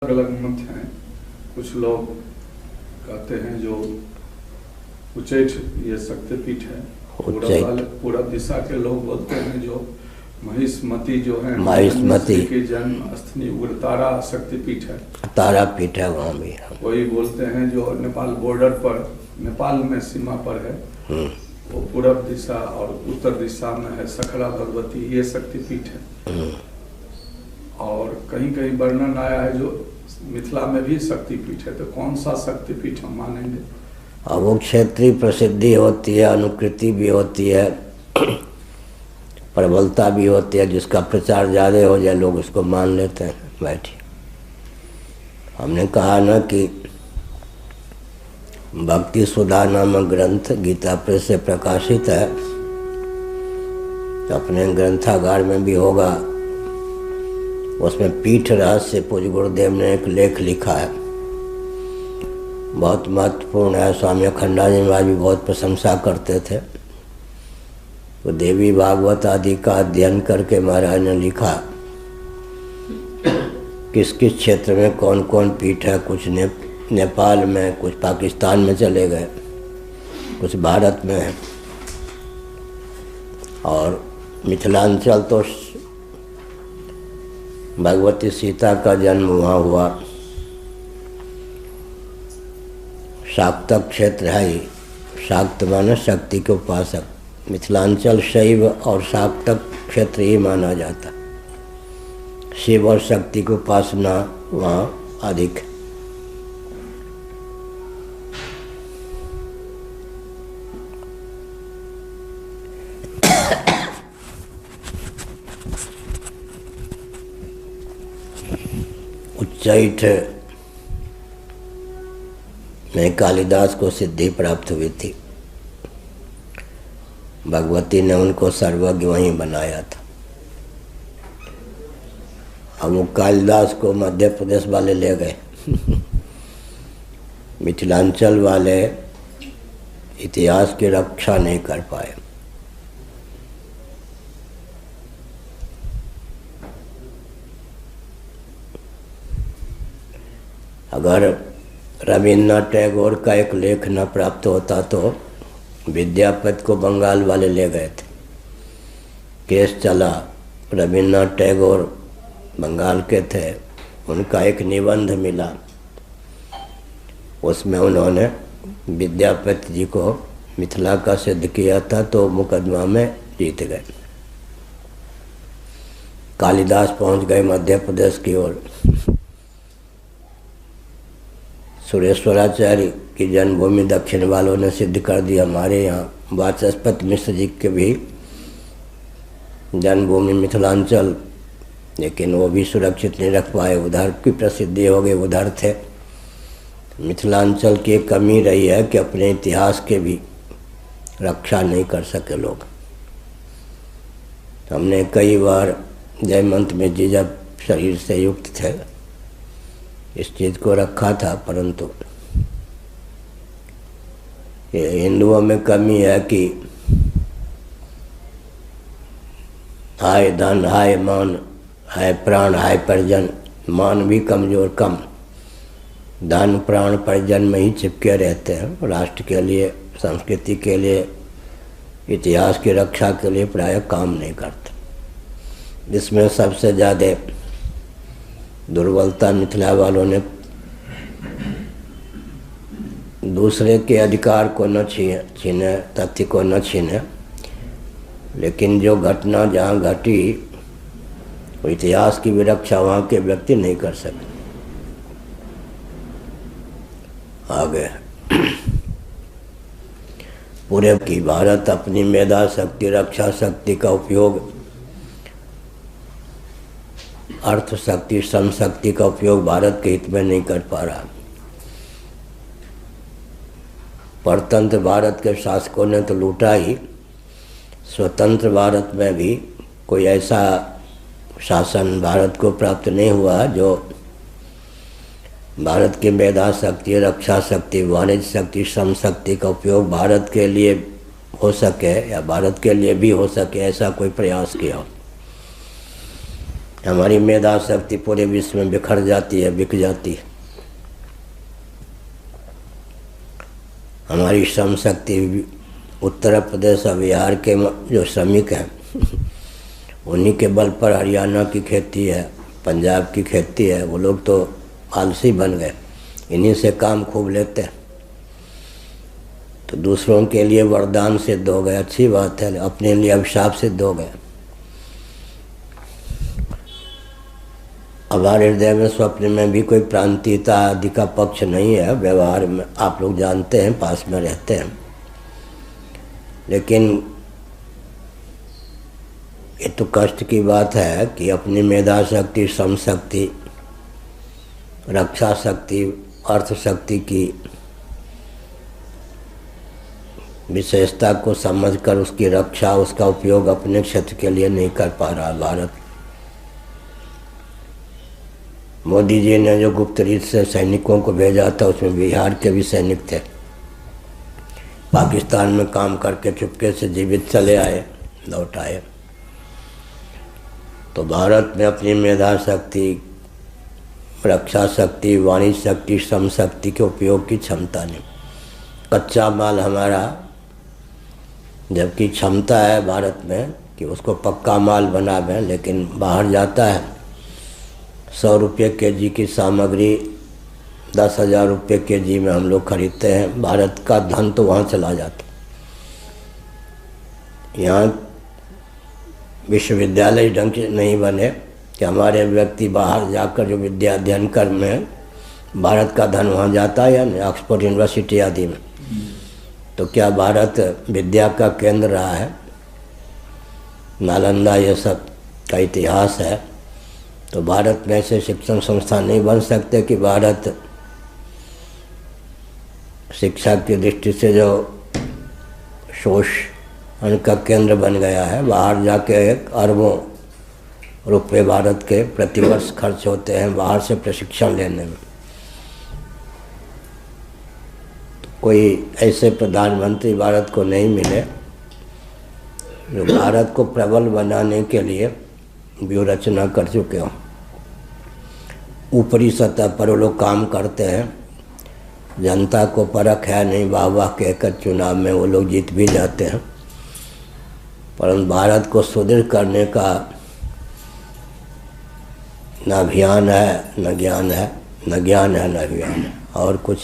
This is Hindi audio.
अलग अलग मत हैं। कुछ लोग कहते हैं जो उच्चैठ ये शक्तिपीठ है। पूरब दिशा के लोग बोलते हैं जो महिष्मति जो है महिष्मति की जन्म स्थली उग्रतारा शक्तिपीठ है, तारापीठ है वहाँ भी। कोई बोलते हैं जो नेपाल बॉर्डर पर, नेपाल में सीमा पर है, वो पूरब दिशा और उत्तर दिशा में है सखरा भगवती, ये शक्तिपीठ है। और कहीं कहीं वर्णन आया है जो मिथिला में भी शक्तिपीठ है। तो कौन सा शक्तिपीठ हम मानेंगे? अब वो क्षेत्रीय प्रसिद्धि होती है, अनुकृति भी होती है, प्रबलता भी होती है। जिसका प्रचार ज़्यादा हो जाए लोग उसको मान लेते हैं। बैठिए, हमने कहा ना कि भक्ति सुधा नामक ग्रंथ गीता प्रेस से प्रकाशित है, तो अपने ग्रंथागार में भी होगा। उसमें पीठ रहस्य पूज्य गुरुदेव ने एक लेख लिखा है, बहुत महत्वपूर्ण है। स्वामी अखंडानंद महाराज भी बहुत प्रशंसा करते थे। तो देवी भागवत आदि का अध्ययन करके महाराज ने लिखा किस किस क्षेत्र में कौन कौन पीठ है। कुछ नेपाल में, कुछ पाकिस्तान में चले गए, कुछ भारत में है। और मिथिलांचल तो भगवती सीता का जन्म वहाँ हुआ। शाक्तक क्षेत्र है ही, शाक्त माने शक्ति के उपासक। मिथिलांचल शैव और शाक्तक क्षेत्र ही माना जाता। शिव और शक्ति की उपासना वहाँ अधिक है। उच्चैठ में कालिदास को सिद्धि प्राप्त हुई थी। भगवती ने उनको सर्वज्ञ वहीं बनाया था। अब वो कालिदास को मध्य प्रदेश वाले ले गए मिथिलांचल वाले इतिहास की रक्षा नहीं कर पाए। अगर रविन्द्रनाथ टैगोर का एक लेख न प्राप्त होता तो विद्यापति को बंगाल वाले ले गए थे। केस चला, रविन्द्रनाथ टैगोर बंगाल के थे, उनका एक निबंध मिला, उसमें उन्होंने विद्यापति जी को मिथिला का सिद्ध किया था, तो मुकदमा में जीत गए। कालिदास पहुंच गए मध्य प्रदेश की ओर। सुरेश्वराचार्य की जन्मभूमि दक्षिण वालों ने सिद्ध कर दी। हमारे यहाँ वाचस्पति मिश्र जी के भी जन्मभूमि मिथिलांचल, लेकिन वो भी सुरक्षित नहीं रख पाए। उधर की प्रसिद्धि हो गई, उधर थे। मिथिलांचल की एक कमी रही है कि अपने इतिहास के भी रक्षा नहीं कर सके लोग। हमने कई बार जयमंत में जी जब शरीर से युक्त थे इस चीज़ को रखा था, परंतु हिंदुओं में कमी है कि हाय धन, हाय मान, हाय प्राण, हाय परिजन। मान भी कमजोर, कम। धन प्राण परिजन में ही चिपके रहते हैं। राष्ट्र के लिए, संस्कृति के लिए, इतिहास की रक्षा के लिए प्रायः काम नहीं करते। इसमें सबसे ज़्यादा दुर्बलता मिथिला वालों ने दूसरे के अधिकार को न छीने, तथ्य को न छीने, लेकिन जो घटना जहाँ घटी वो इतिहास की भी रक्षा वहाँ के व्यक्ति नहीं कर सके। आगे पूरे की भारत अपनी मेधा शक्ति, रक्षा शक्ति का उपयोग, अर्थ शक्ति, श्रम शक्ति का उपयोग भारत के हित में नहीं कर पा रहा। परतंत्र भारत के शासकों ने तो लूटा ही, स्वतंत्र भारत में भी कोई ऐसा शासन भारत को प्राप्त नहीं हुआ जो भारत की मेधा शक्ति, रक्षा शक्ति, वाणिज्य शक्ति, श्रम शक्ति का उपयोग भारत के लिए हो सके या भारत के लिए भी हो सके, ऐसा कोई प्रयास किया हो। हमारी मेधा शक्ति पूरे विश्व में बिखर जाती है, बिक जाती है। हमारी श्रम शक्ति उत्तर प्रदेश और बिहार के जो श्रमिक हैं उन्हीं के बल पर हरियाणा की खेती है, पंजाब की खेती है। वो लोग तो आलसी बन गए, इन्हीं से काम खूब लेते हैं। तो दूसरों के लिए वरदान सिद्ध हो गए, अच्छी बात है, अपने लिए अभिशाप सिद्ध हो गए। हमारे हृदय में स्वप्न में भी कोई प्रांतीयता आदि का पक्ष नहीं है। व्यवहार में आप लोग जानते हैं, पास में रहते हैं। लेकिन ये तो कष्ट की बात है कि अपनी मेधा शक्ति, श्रम शक्ति, रक्षा शक्ति, अर्थ शक्ति की विशेषता को समझकर उसकी रक्षा, उसका उपयोग अपने क्षेत्र के लिए नहीं कर पा रहा भारत। मोदी जी ने जो गुप्त रीत से सैनिकों को भेजा था उसमें बिहार के भी सैनिक थे। पाकिस्तान में काम करके चुपके से जीवित चले आए, लौट आए। तो भारत में अपनी मेधा शक्ति, रक्षा शक्ति, वाणिज्य शक्ति, श्रम शक्ति के उपयोग की क्षमता नहीं। कच्चा माल हमारा, जबकि क्षमता है भारत में कि उसको पक्का माल बना दें, लेकिन बाहर जाता है 100 रुपये केजी की सामग्री 10,000 रुपये केजी में हम लोग खरीदते हैं। भारत का धन तो वहाँ चला जाता। यहाँ विश्वविद्यालय ढंग से नहीं बने कि हमारे व्यक्ति बाहर जाकर जो विद्या अध्ययन कर में भारत का धन वहाँ जाता है या नहीं, ऑक्सफोर्ड यूनिवर्सिटी आदि में। तो क्या भारत विद्या का केंद्र रहा है? नालंदा ये सब का इतिहास है। तो भारत में ऐसे शिक्षण संस्थान नहीं बन सकते कि भारत शिक्षा की दृष्टि से जो शोषण का केंद्र बन गया है। बाहर जाके अरबों रुपए भारत के प्रतिवर्ष खर्च होते हैं बाहर से प्रशिक्षण लेने में। तो कोई ऐसे प्रधानमंत्री भारत को नहीं मिले जो भारत को प्रबल बनाने के लिए व्यूह रचना कर चुके हों। ऊपरी सतह पर वो लोग काम करते हैं, जनता को परख है नहीं, वाह वाह कहकर चुनाव में वो लोग जीत भी जाते हैं, परंतु भारत को सुदृढ़ करने का न अभियान है, न ज्ञान है, न ज्ञान है, न अभियान है, और कुछ